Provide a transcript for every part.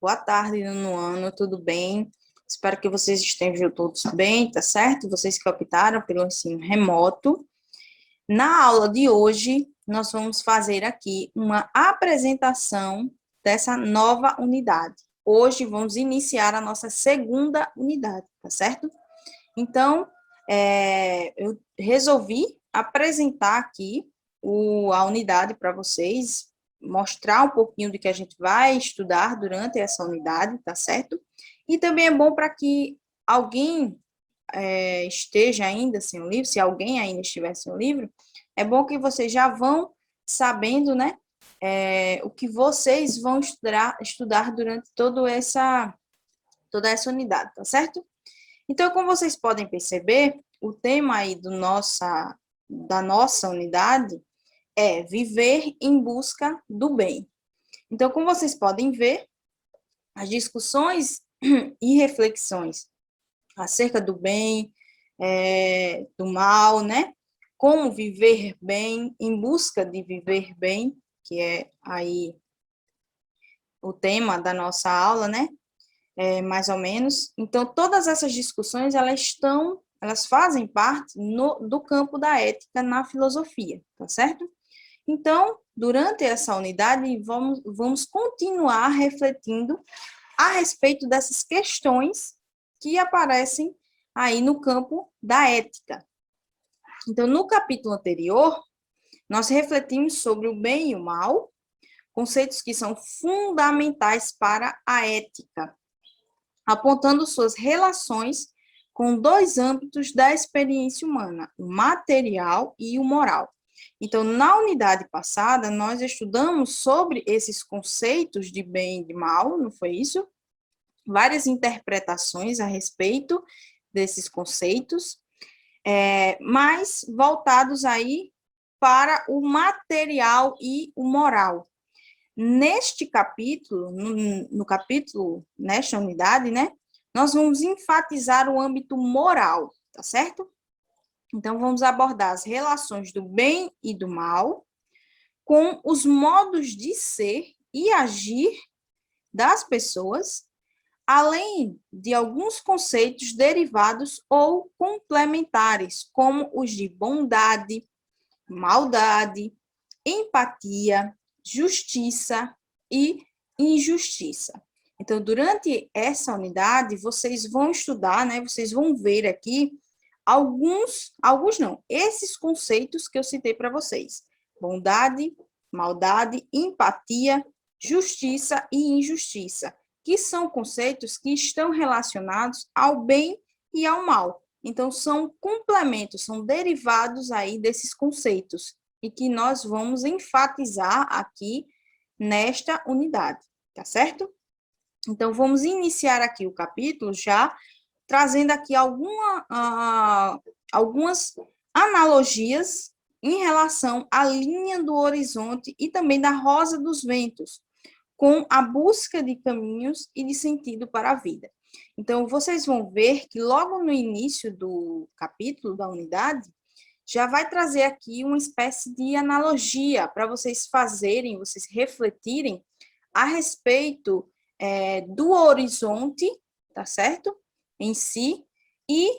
Boa tarde, nono ano, tudo bem? Espero que vocês estejam todos bem, tá certo? Vocês que optaram pelo ensino remoto. Na aula de hoje, nós vamos fazer aqui uma apresentação dessa nova unidade. Hoje vamos iniciar a nossa segunda unidade, tá certo? Então, eu resolvi apresentar aqui a unidade para vocês, mostrar um pouquinho do que a gente vai estudar durante essa unidade, tá certo? E também é bom para que alguém esteja ainda sem o livro, se alguém ainda estiver sem o livro, é bom que vocês já vão sabendo, né, o que vocês vão estudar durante toda essa unidade, tá certo? Então, como vocês podem perceber, o tema aí da nossa unidade é viver em busca do bem. Então, como vocês podem ver, as discussões e reflexões acerca do bem, do mal, né? Como viver bem, em busca de viver bem, que é aí o tema da nossa aula, né? Mais ou menos. Então, todas essas discussões, elas fazem parte do campo da ética na filosofia, tá certo? Então, durante essa unidade, vamos continuar refletindo a respeito dessas questões que aparecem aí no campo da ética. Então, no capítulo anterior, nós refletimos sobre o bem e o mal, conceitos que são fundamentais para a ética, apontando suas relações com dois âmbitos da experiência humana, o material e o moral. Então, na unidade passada, nós estudamos sobre esses conceitos de bem e de mal, não foi isso? Várias interpretações a respeito desses conceitos, mas voltados aí para o material e o moral. Neste capítulo, no capítulo, nesta unidade, né, nós vamos enfatizar o âmbito moral, tá certo? Então, vamos abordar as relações do bem e do mal, com os modos de ser e agir das pessoas, além de alguns conceitos derivados ou complementares, como os de bondade, maldade, empatia, justiça e injustiça. Então, durante essa unidade, vocês vão estudar, né? Vocês vão ver aqui alguns não, esses conceitos que eu citei para vocês: bondade, maldade, empatia, justiça e injustiça, que são conceitos que estão relacionados ao bem e ao mal. Então, são complementos, são derivados aí desses conceitos, e que nós vamos enfatizar aqui nesta unidade, tá certo? Então, vamos iniciar aqui o capítulo já trazendo aqui algumas analogias em relação à linha do horizonte e também da rosa dos ventos, com a busca de caminhos e de sentido para a vida. Então, vocês vão ver que logo no início do capítulo, da unidade, já vai trazer aqui uma espécie de analogia para vocês fazerem, vocês refletirem a respeito do horizonte, tá certo? Em si, e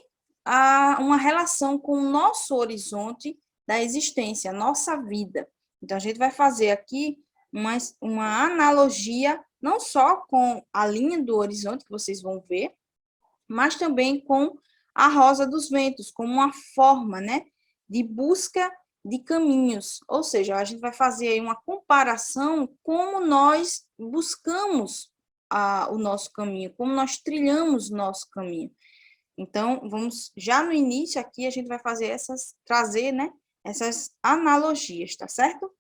uma relação com o nosso horizonte da existência, a nossa vida. Então, a gente vai fazer aqui uma analogia, não só com a linha do horizonte, que vocês vão ver, mas também com a rosa dos ventos, como uma forma, né, de busca de caminhos. Ou seja, a gente vai fazer aí uma comparação como nós buscamos o nosso caminho, como nós trilhamos o nosso caminho. Então, vamos já no início aqui a gente vai trazer, né, essas analogias, tá certo?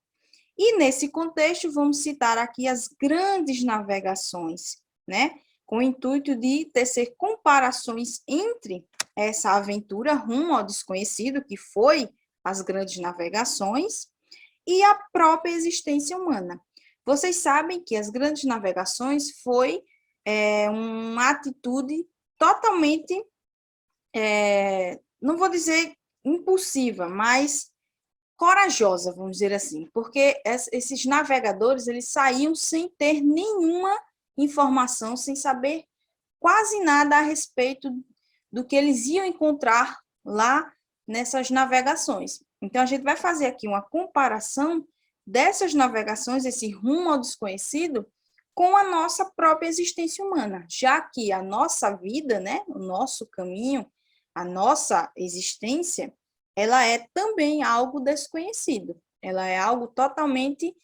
E nesse contexto vamos citar aqui as grandes navegações, né, com o intuito de tecer comparações entre essa aventura rumo ao desconhecido, que foi as grandes navegações, e a própria existência humana. Vocês sabem que as grandes navegações foi uma atitude totalmente, não vou dizer impulsiva, mas corajosa, vamos dizer assim, porque esses navegadores, eles saíam sem ter nenhuma informação, sem saber quase nada a respeito do que eles iam encontrar lá nessas navegações. Então, a gente vai fazer aqui uma comparação dessas navegações, esse rumo ao desconhecido, com a nossa própria existência humana, já que a nossa vida, né, o nosso caminho, a nossa existência, ela é também algo desconhecido, ela é algo totalmente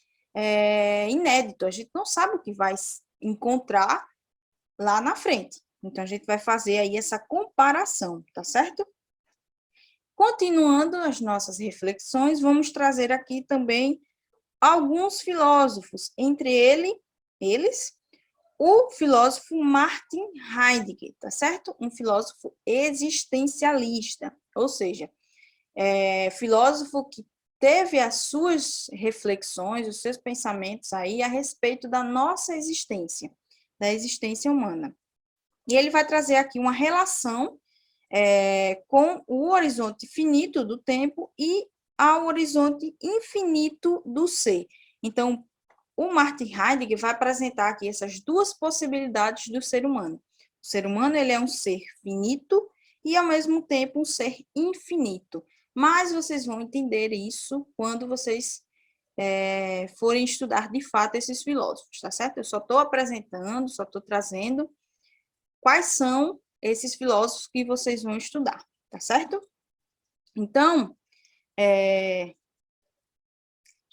inédito, a gente não sabe o que vai encontrar lá na frente. Então, a gente vai fazer aí essa comparação, tá certo? Continuando as nossas reflexões, vamos trazer aqui também alguns filósofos, entre eles, o filósofo Martin Heidegger, tá certo? Um filósofo existencialista, ou seja, filósofo que teve as suas reflexões, os seus pensamentos aí a respeito da nossa existência, da existência humana. E ele vai trazer aqui uma relação com o horizonte finito do tempo e ao horizonte infinito do ser. Então, o Martin Heidegger vai apresentar aqui essas duas possibilidades do ser humano. O ser humano ele é um ser finito e, ao mesmo tempo, um ser infinito. Mas vocês vão entender isso quando vocês forem estudar de fato esses filósofos, tá certo? Eu só estou apresentando, só estou trazendo quais são esses filósofos que vocês vão estudar, tá certo? Então, deixa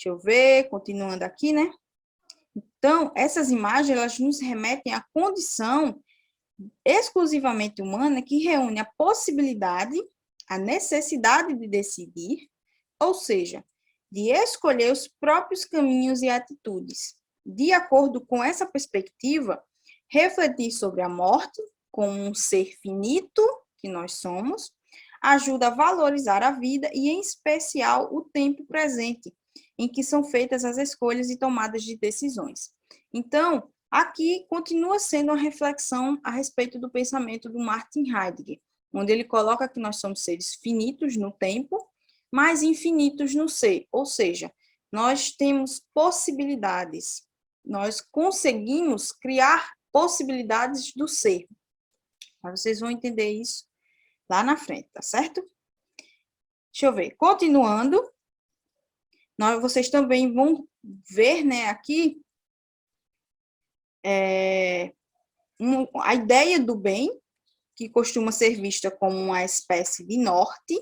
eu ver, continuando aqui, né? Então, essas imagens, elas nos remetem à condição exclusivamente humana que reúne a possibilidade, a necessidade de decidir, ou seja, de escolher os próprios caminhos e atitudes. De acordo com essa perspectiva, refletir sobre a morte, como um ser finito que nós somos, ajuda a valorizar a vida e, em especial, o tempo presente, em que são feitas as escolhas e tomadas de decisões. Então, aqui continua sendo uma reflexão a respeito do pensamento do Martin Heidegger, onde ele coloca que nós somos seres finitos no tempo, mas infinitos no ser, ou seja, nós temos possibilidades, nós conseguimos criar possibilidades do ser. Mas vocês vão entender isso lá na frente, tá certo? Deixa eu ver. Continuando, vocês também vão ver, né, aqui a ideia do bem, que costuma ser vista como uma espécie de norte,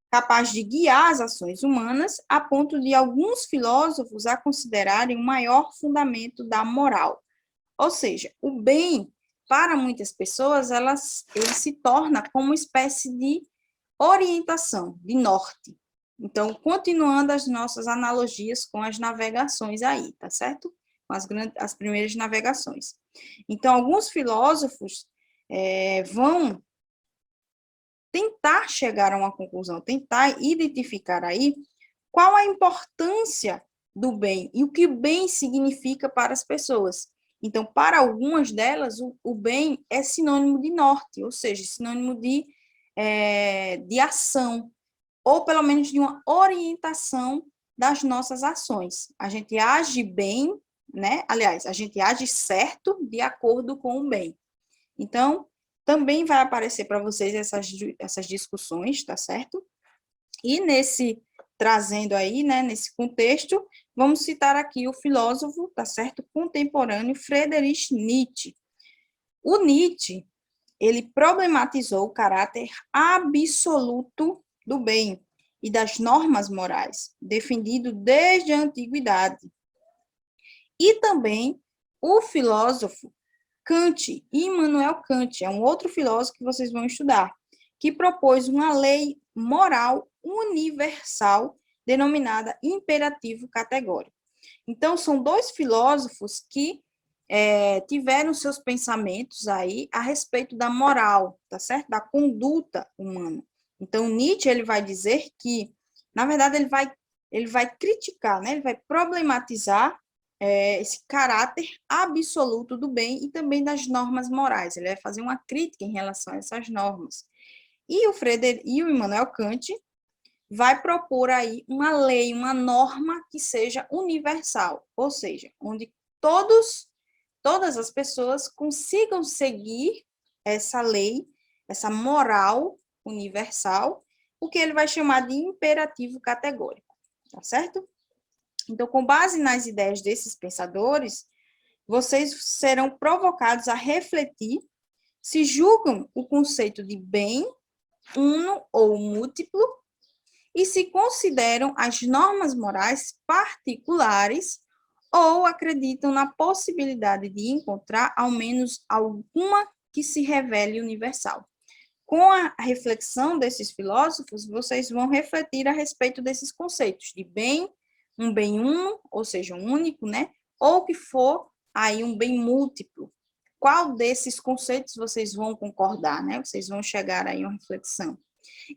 capaz de guiar as ações humanas, a ponto de alguns filósofos a considerarem o maior fundamento da moral. Ou seja, o bem, para muitas pessoas, ele se torna como uma espécie de orientação, de norte. Então, continuando as nossas analogias com as navegações aí, tá certo? Com as primeiras navegações. Então, alguns filósofos vão tentar chegar a uma conclusão, tentar identificar aí qual a importância do bem e o que o bem significa para as pessoas. Então, para algumas delas, o bem é sinônimo de norte, ou seja, sinônimo de ação, ou pelo menos de uma orientação das nossas ações. A gente age bem, né? Aliás, a gente age certo de acordo com o bem. Então, também vai aparecer para vocês essas discussões, tá certo? E trazendo aí, né, nesse contexto, vamos citar aqui o filósofo, tá certo, contemporâneo Friedrich Nietzsche. O Nietzsche, ele problematizou o caráter absoluto do bem e das normas morais, defendido desde a antiguidade. E também o filósofo Kant, Immanuel Kant, é um outro filósofo que vocês vão estudar, que propôs uma lei moral universal denominada imperativo categórico. Então, são dois filósofos que tiveram seus pensamentos aí a respeito da moral, tá certo? Da conduta humana. Então, Nietzsche, ele vai dizer que, na verdade, ele vai criticar, né? Ele vai problematizar esse caráter absoluto do bem e também das normas morais. Ele vai fazer uma crítica em relação a essas normas. E o Immanuel Kant vai propor aí uma lei, uma norma que seja universal, ou seja, onde todos todas as pessoas consigam seguir essa lei, essa moral universal, o que ele vai chamar de imperativo categórico, tá certo? Então, com base nas ideias desses pensadores, vocês serão provocados a refletir se julgam o conceito de bem, uno ou múltiplo, e se consideram as normas morais particulares ou acreditam na possibilidade de encontrar ao menos alguma que se revele universal. Com a reflexão desses filósofos, vocês vão refletir a respeito desses conceitos de bem, um bem uno, ou seja, um único, né? Ou que for aí um bem múltiplo. Qual desses conceitos vocês vão concordar, né? Vocês vão chegar aí a uma reflexão.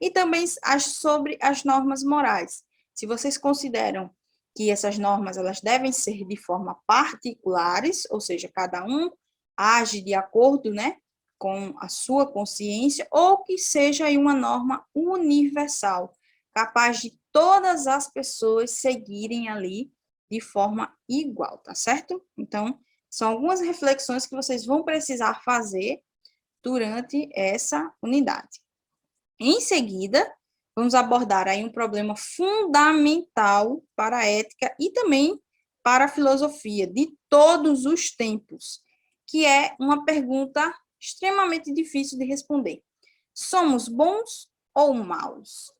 E também sobre as normas morais. Se vocês consideram que essas normas elas devem ser de forma particulares, ou seja, cada um age de acordo, né, com a sua consciência, ou que seja aí uma norma universal, capaz de todas as pessoas seguirem ali de forma igual, tá certo? Então, são algumas reflexões que vocês vão precisar fazer durante essa unidade. Em seguida, vamos abordar aí um problema fundamental para a ética e também para a filosofia de todos os tempos, que é uma pergunta extremamente difícil de responder. Somos bons ou maus?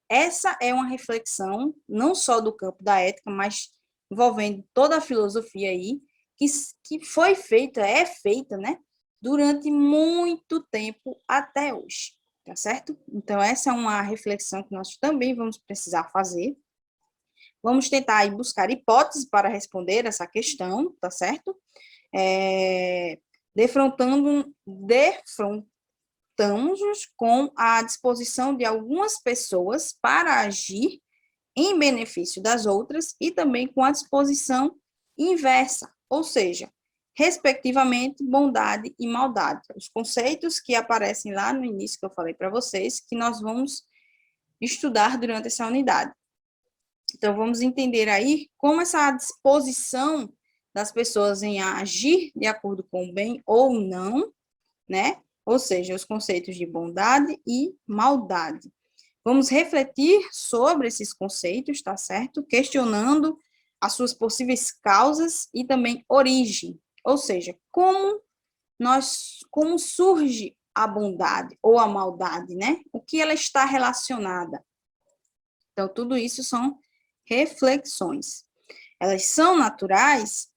Essa é uma reflexão não só do campo da ética, mas envolvendo toda a filosofia aí, que foi feita, é feita, né, durante muito tempo até hoje. Tá certo? Então, essa é uma reflexão que nós também vamos precisar fazer. Vamos tentar aí buscar hipóteses para responder essa questão, tá certo? Defrontamos com a disposição de algumas pessoas para agir em benefício das outras e também com a disposição inversa, ou seja, respectivamente, bondade e maldade. Os conceitos que aparecem lá no início que eu falei para vocês, que nós vamos estudar durante essa unidade. Então, vamos entender aí como essa disposição das pessoas em agir de acordo com o bem ou não, né? Ou seja, os conceitos de bondade e maldade. Vamos refletir sobre esses conceitos, tá certo? Questionando as suas possíveis causas e também origem. Ou seja, como surge a bondade ou a maldade, né? O que ela está relacionada. Então, tudo isso são reflexões. Elas são naturais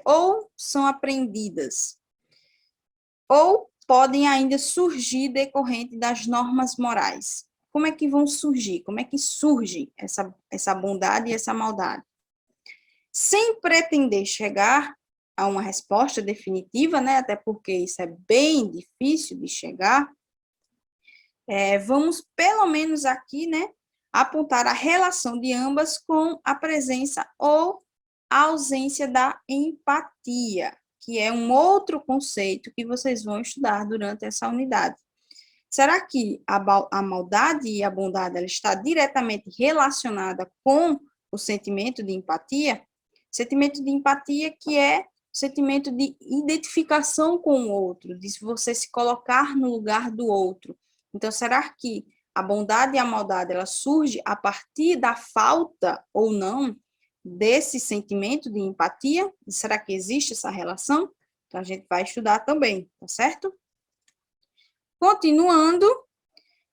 ou são aprendidas? Ou podem ainda surgir decorrente das normas morais? Como é que vão surgir? Como é que surge essa bondade e essa maldade? Sem pretender chegar a uma resposta definitiva, né, até porque isso é bem difícil de chegar, vamos pelo menos aqui, né, apontar a relação de ambas com a presença ou a ausência da empatia, que é um outro conceito que vocês vão estudar durante essa unidade. Será que a maldade e a bondade ela está diretamente relacionada com o sentimento de empatia? Sentimento de empatia que é o sentimento de identificação com o outro, de você se colocar no lugar do outro. Então, será que a bondade e a maldade ela surge a partir da falta ou não desse sentimento de empatia? E será que existe essa relação? Então, a gente vai estudar também, tá certo? Continuando,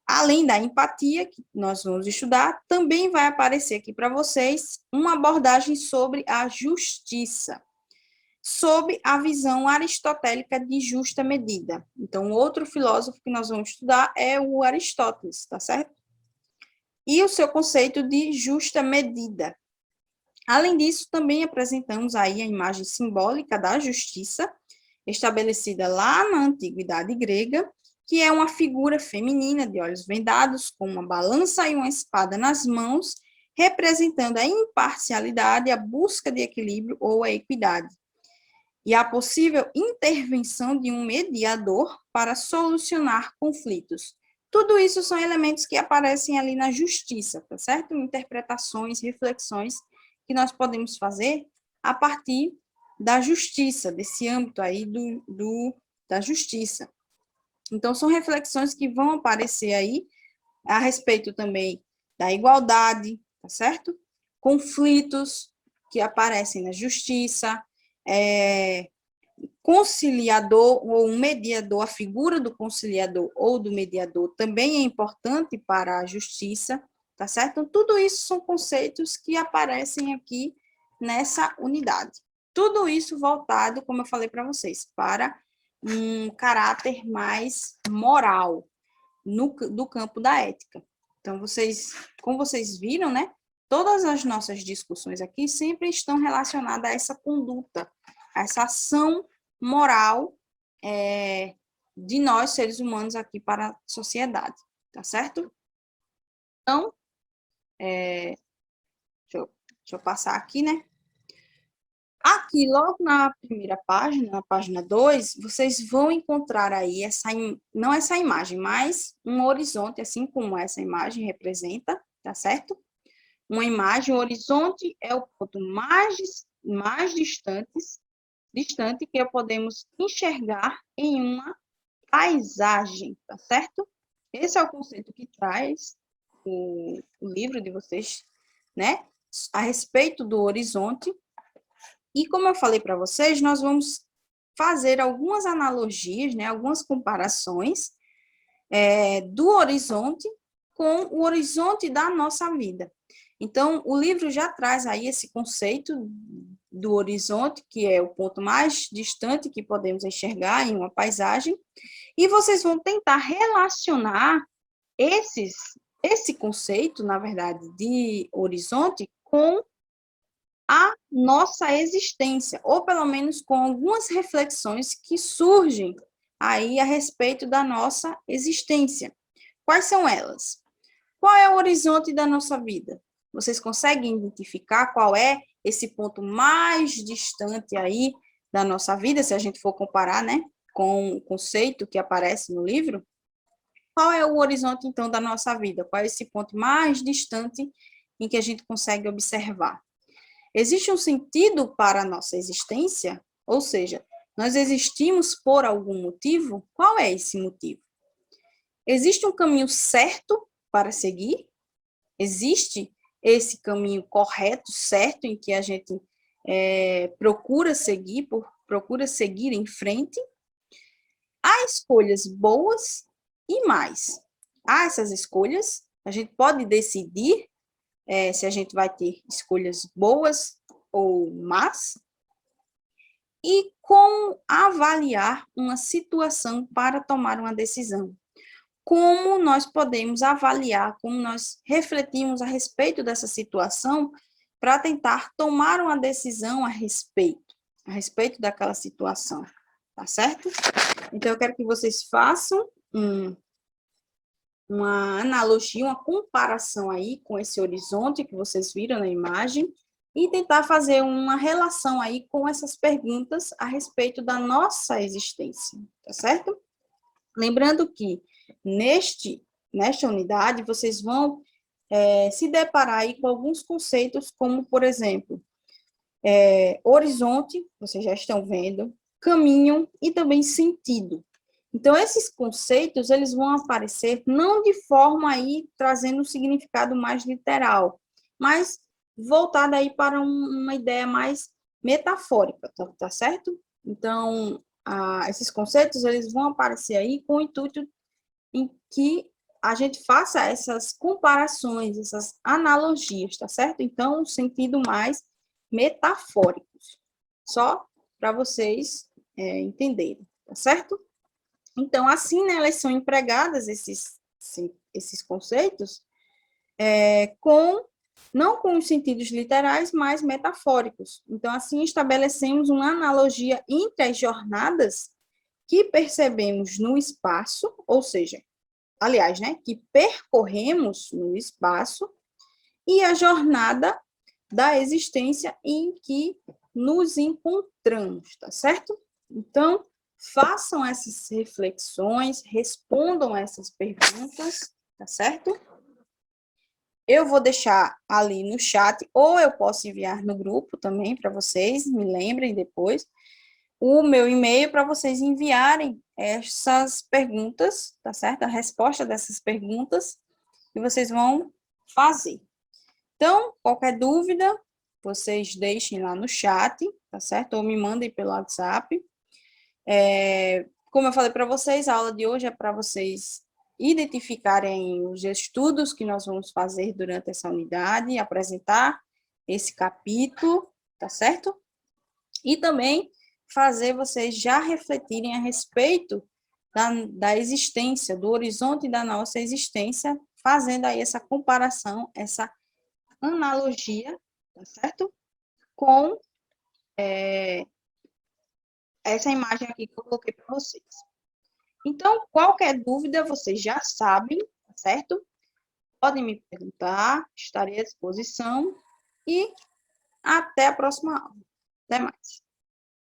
além da empatia, que nós vamos estudar, também vai aparecer aqui para vocês uma abordagem sobre a justiça, sob a visão aristotélica de justa medida. Então, outro filósofo que nós vamos estudar é o Aristóteles, tá certo? E o seu conceito de justa medida. Além disso, também apresentamos aí a imagem simbólica da justiça, estabelecida lá na antiguidade grega, que é uma figura feminina de olhos vendados, com uma balança e uma espada nas mãos, representando a imparcialidade, a busca de equilíbrio ou a equidade, e a possível intervenção de um mediador para solucionar conflitos. Tudo isso são elementos que aparecem ali na justiça, tá certo? Interpretações, reflexões que nós podemos fazer a partir da justiça, desse âmbito aí da justiça. Então, são reflexões que vão aparecer aí a respeito também da igualdade, tá certo? Conflitos que aparecem na justiça, conciliador ou um mediador, a figura do conciliador ou do mediador também é importante para a justiça, tá certo? Então, tudo isso são conceitos que aparecem aqui nessa unidade. Tudo isso voltado, como eu falei para vocês, para um caráter mais moral do campo da ética. Então, como vocês viram, né? Todas as nossas discussões aqui sempre estão relacionadas a essa conduta, a essa ação moral de nós, seres humanos, aqui para a sociedade, tá certo? Então, deixa eu passar aqui, né? Aqui, logo na primeira página, na página 2, vocês vão encontrar aí não essa imagem, mas um horizonte, assim como essa imagem representa, tá certo? Uma imagem, o horizonte é o ponto mais distante que podemos enxergar em uma paisagem, tá certo? Esse é o conceito que traz o livro de vocês, né? A respeito do horizonte. E como eu falei para vocês, nós vamos fazer algumas analogias, né? Algumas comparações do horizonte com o horizonte da nossa vida. Então, o livro já traz aí esse conceito do horizonte, que é o ponto mais distante que podemos enxergar em uma paisagem, e vocês vão tentar relacionar esse conceito, na verdade, de horizonte com a nossa existência, ou pelo menos com algumas reflexões que surgem aí a respeito da nossa existência. Quais são elas? Qual é o horizonte da nossa vida? Vocês conseguem identificar qual é esse ponto mais distante aí da nossa vida, se a gente for comparar, né, com o conceito que aparece no livro? Qual é o horizonte, então, da nossa vida? Qual é esse ponto mais distante em que a gente consegue observar? Existe um sentido para a nossa existência? Ou seja, nós existimos por algum motivo? Qual é esse motivo? Existe um caminho certo para seguir? Existe esse caminho correto, certo, em que a gente procura seguir em frente? Há escolhas boas e mais. Há essas escolhas, a gente pode decidir se a gente vai ter escolhas boas ou más. E como avaliar uma situação para tomar uma decisão? Como nós podemos avaliar, como nós refletimos a respeito dessa situação para tentar tomar uma decisão a respeito daquela situação, tá certo? Então, eu quero que vocês façam uma analogia, uma comparação aí com esse horizonte que vocês viram na imagem e tentar fazer uma relação aí com essas perguntas a respeito da nossa existência, tá certo? Lembrando que nesta unidade vocês vão se deparar aí com alguns conceitos, como, por exemplo, horizonte, vocês já estão vendo, caminho e também sentido. Então, esses conceitos, eles vão aparecer não de forma aí trazendo um significado mais literal, mas voltada aí para uma ideia mais metafórica, tá certo? Então, esses conceitos, eles vão aparecer aí com o intuito em que a gente faça essas comparações, essas analogias, tá certo? Então, um sentido mais metafórico, só para vocês entenderem, tá certo? Então, assim, né, elas são empregadas, esses conceitos, não com os sentidos literais, mas metafóricos. Então, assim, estabelecemos uma analogia entre as jornadas que percebemos no espaço, ou seja, aliás, né, que percorremos no espaço, e a jornada da existência em que nos encontramos, tá certo? Então, façam essas reflexões, respondam essas perguntas, tá certo? Eu vou deixar ali no chat, ou eu posso enviar no grupo também para vocês, me lembrem depois, o meu e-mail para vocês enviarem essas perguntas, tá certo? A resposta dessas perguntas que vocês vão fazer. Então, qualquer dúvida, vocês deixem lá no chat, tá certo? Ou me mandem pelo WhatsApp. Como eu falei para vocês, a aula de hoje é para vocês identificarem os estudos que nós vamos fazer durante essa unidade, apresentar esse capítulo, tá certo? E também fazer vocês já refletirem a respeito da existência, do horizonte da nossa existência, fazendo aí essa comparação, essa analogia, tá certo? Com essa imagem aqui que eu coloquei para vocês. Então, qualquer dúvida, vocês já sabem, tá certo? Podem me perguntar, estarei à disposição e até a próxima aula. Até mais.